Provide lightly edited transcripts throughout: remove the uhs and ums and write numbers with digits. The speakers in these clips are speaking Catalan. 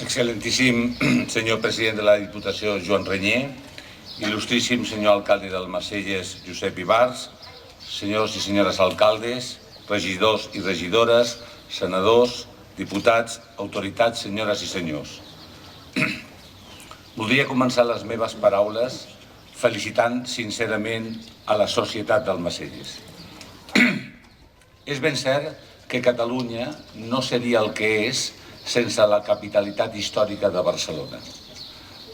Excelentíssim senyor president de la Diputació, Joan Renyer, il·lustríssim senyor alcalde d'Almacelles, Josep Ibars, senyors i senyores alcaldes, regidors i regidores, senadors, diputats, autoritats, senyores i senyors. Voldria començar les meves paraules felicitant sincerament a la societat d'Almacelles. És ben cert que Catalunya no seria el que és sense la capitalitat històrica de Barcelona.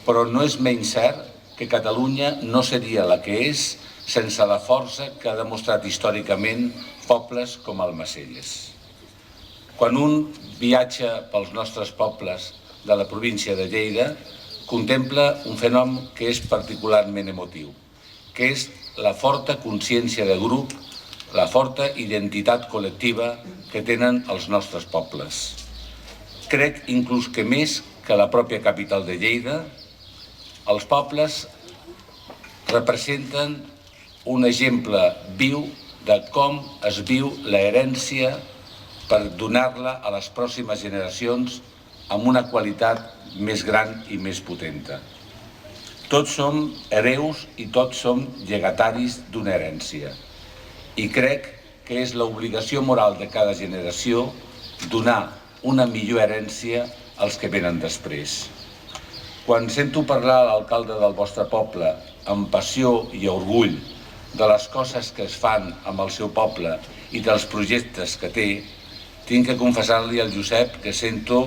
Però no és menys cert que Catalunya no seria la que és sense la força que ha demostrat històricament pobles com Almacelles. Quan un viatja pels nostres pobles de la província de Lleida, contempla un fenomen que és particularment emotiu, que és la forta consciència de grup, la forta identitat col·lectiva que tenen els nostres pobles. Crec inclús que més que la pròpia capital de Lleida, els pobles representen un exemple viu de com es viu l'herència per donar-la a les pròximes generacions amb una qualitat més gran i més potenta. Tots som hereus i tots som llegataris d'una herència. I crec que és l'obligació moral de cada generació donar una millor herència als que venen després. Quan sento parlar a l'alcalde del vostre poble amb passió i orgull de les coses que es fan amb el seu poble i dels projectes que té, tinc que confessar-li al Josep que sento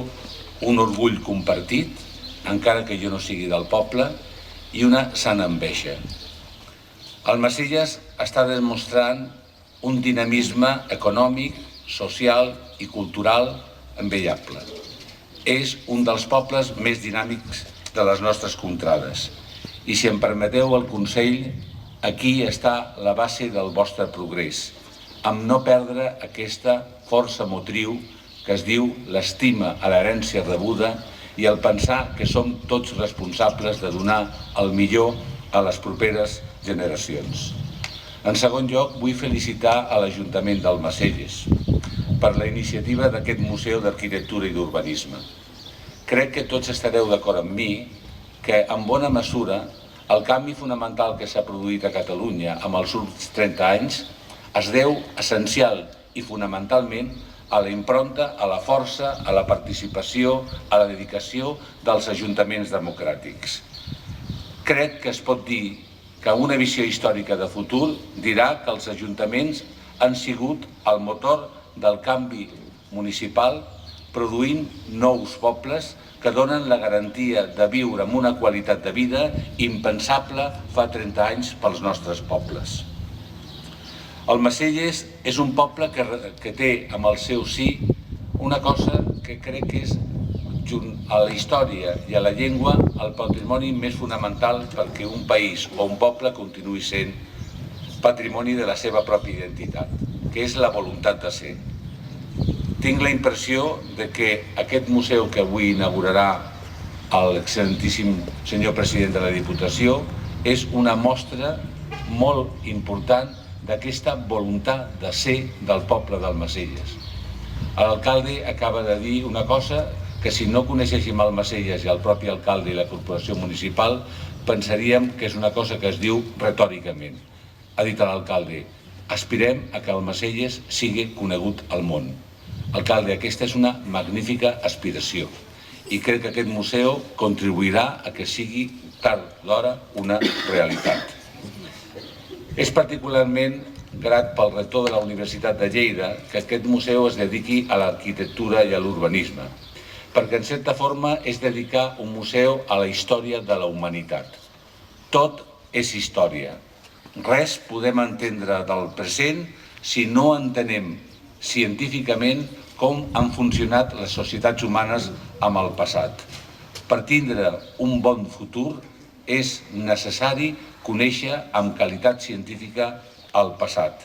un orgull compartit, encara que jo no sigui del poble, i una sana enveja. Almacelles està demostrant un dinamisme econòmic, social i cultural envejable. És un dels pobles més dinàmics de les nostres contrades. I si em permeteu el consell, aquí està la base del vostre progrés, amb no perdre aquesta força motriu que es diu l'estima a l'herència rebuda i el pensar que som tots responsables de donar el millor a les properes generacions. En segon lloc, vull felicitar a l'Ajuntament d'Almacelles per la iniciativa d'aquest Museu d'Arquitectura i d'Urbanisme. Crec que tots estareu d'acord amb mi que, en bona mesura, el canvi fonamental que s'ha produït a Catalunya amb els últims 30 anys es deu essencial i fonamentalment a la impronta, a la força, a la participació, a la dedicació dels ajuntaments democràtics. Crec que es pot dir que una visió històrica de futur dirà que els ajuntaments han sigut el motor del canvi municipal, produint nous pobles que donen la garantia de viure amb una qualitat de vida impensable fa 30 anys pels nostres pobles. Almacelles és un poble que té amb el seu sí una cosa que crec que és, junt a la història i a la llengua, el patrimoni més fonamental perquè un país o un poble continuï sent patrimoni de la seva pròpia identitat, que és la voluntat de ser. Tinc la impressió de que aquest museu que avui inaugurarà l'excel·lentíssim senyor president de la Diputació és una mostra molt important d'aquesta voluntat de ser del poble d'Almacelles. L'alcalde acaba de dir una cosa que si no coneixéssim Almacelles i el propi alcalde i la corporació municipal pensaríem que és una cosa que es diu retòricament. Ha dit l'alcalde, aspirem a que Almacelles sigui conegut al món. Alcalde, aquesta és una magnífica aspiració i crec que aquest museu contribuirà a que sigui tard d'hora una realitat. És particularment grat pel rector de la Universitat de Lleida que aquest museu es dediqui a l'arquitectura i a l'urbanisme, perquè en certa forma és dedicar un museu a la història de la humanitat. Tot és història. Res podem entendre del present si no entenem científicament com han funcionat les societats humanes amb el passat. Per tindre un bon futur és necessari conèixer amb qualitat científica el passat.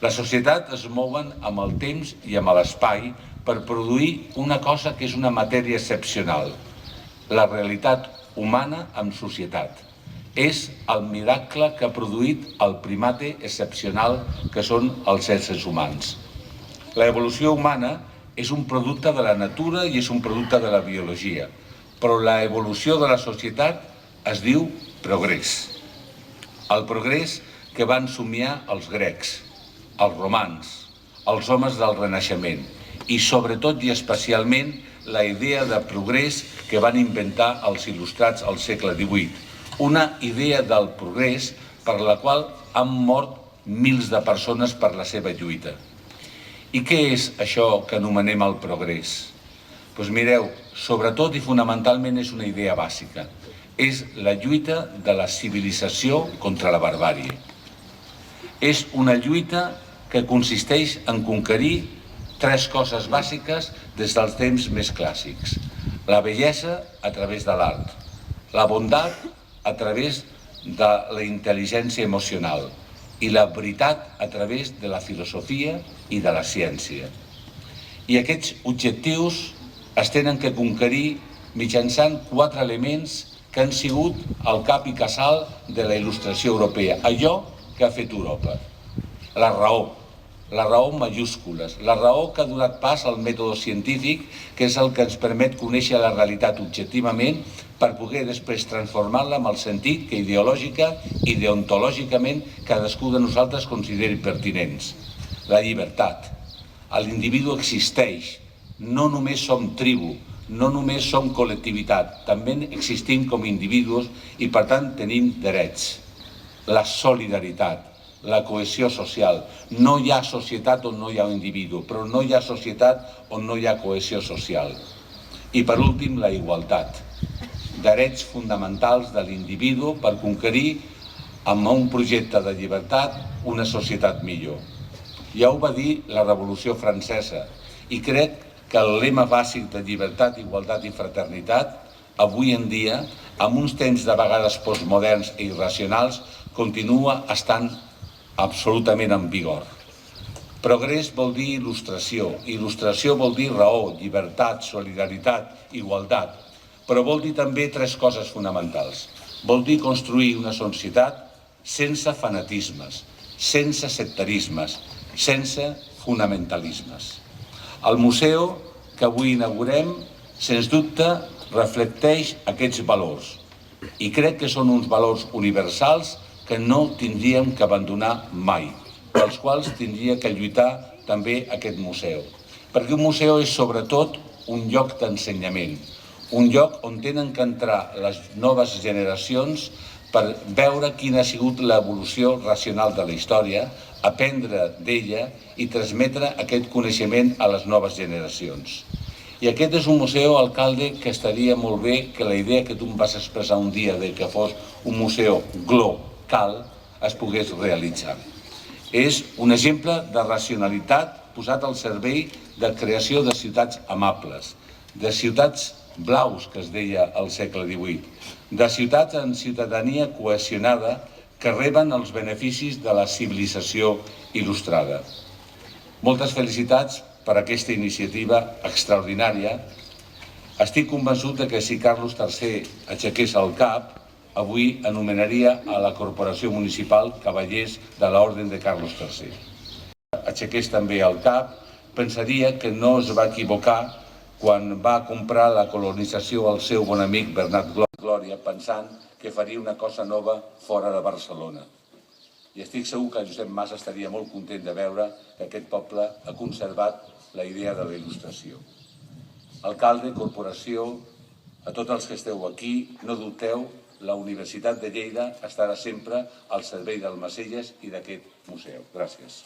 Les societats es mouen amb el temps i amb l'espai per produir una cosa que és una matèria excepcional, la realitat humana en societat. És el miracle que ha produït el primate excepcional que són els éssers humans. L'evolució humana és un producte de la natura i és un producte de la biologia, però l'evolució de la societat es diu progrés. El progrés que van somiar els grecs, els romans, els homes del Renaixement i sobretot i especialment la idea de progrés que van inventar els il·lustrats al segle XVIII. Una idea del progrés per la qual han mort mils de persones per la seva lluita. I què és això que anomenem el progrés? Doncs mireu, sobretot i fonamentalment és una idea bàsica. És la lluita de la civilització contra la barbàrie. És una lluita que consisteix en conquerir tres coses bàsiques des dels temps més clàssics. La bellesa a través de l'art, la bondat a través de la intel·ligència emocional i la veritat a través de la filosofia i de la ciència. I aquests objectius es tenen que conquerir mitjançant quatre elements que han sigut el cap i casal de la il·lustració europea, allò que ha fet Europa. La raó majúscules, la raó que ha donat pas al mètode científic, que és el que ens permet conèixer la realitat objectivament per poder després transformar-la amb el sentit que ideològica i deontològicament cadascú de nosaltres consideri pertinents. La llibertat. L'individu existeix, no només som tribu, no només som col·lectivitat, també existim com a individus i per tant tenim drets. La solidaritat, la cohesió social. No hi ha societat on no hi ha un individu, però no hi ha societat on no hi ha cohesió social. I per últim, la igualtat. Drets fonamentals de l'individu per conquerir amb un projecte de llibertat una societat millor. Ja ho va dir la Revolució Francesa i crec que el lema bàsic de llibertat, igualtat i fraternitat, avui en dia, amb uns temps de vegades postmoderns i irracionals, continua estant absolutament en vigor. Progrés vol dir il·lustració, il·lustració vol dir raó, llibertat, solidaritat, igualtat, però vol dir també tres coses fonamentals. Vol dir construir una societat sense fanatismes, sense sectarismes, sense fonamentalismes. El museu que avui inaugurem, sens dubte, reflecteix aquests valors i crec que són uns valors universals que no tindríem que abandonar mai, pels quals tindria que lluitar també aquest museu. Perquè un museu és sobretot un lloc d'ensenyament, un lloc on tenen que entrar les noves generacions per veure quina ha sigut l'evolució racional de la història, aprendre d'ella i transmetre aquest coneixement a les noves generacions. I aquest és un museu, alcalde, que estaria molt bé que la idea que tu em vas expressar un dia de que fos un museu local es pogués realitzar. És un exemple de racionalitat posat al servei de creació de ciutats amables, de ciutats blaus, que es deia al segle XVIII, de ciutats amb ciutadania cohesionada que reben els beneficis de la civilització il·lustrada. Moltes felicitats per aquesta iniciativa extraordinària. Estic convençut que si Carlos III aixequés el cap, avui anomenaria a la Corporació Municipal Cavallers de l'Orden de Carlos III. Aixequés també el cap, pensaria que no es va equivocar quan va comprar la colonització al seu bon amic Bernat Glòria, pensant que faria una cosa nova fora de Barcelona. I estic segur que Josep Mas estaria molt content de veure que aquest poble ha conservat la idea de la il·lustració. Alcalde, corporació, a tots els que esteu aquí, no dubteu, la Universitat de Lleida estarà sempre al servei del Almacelles i d'aquest museu. Gràcies.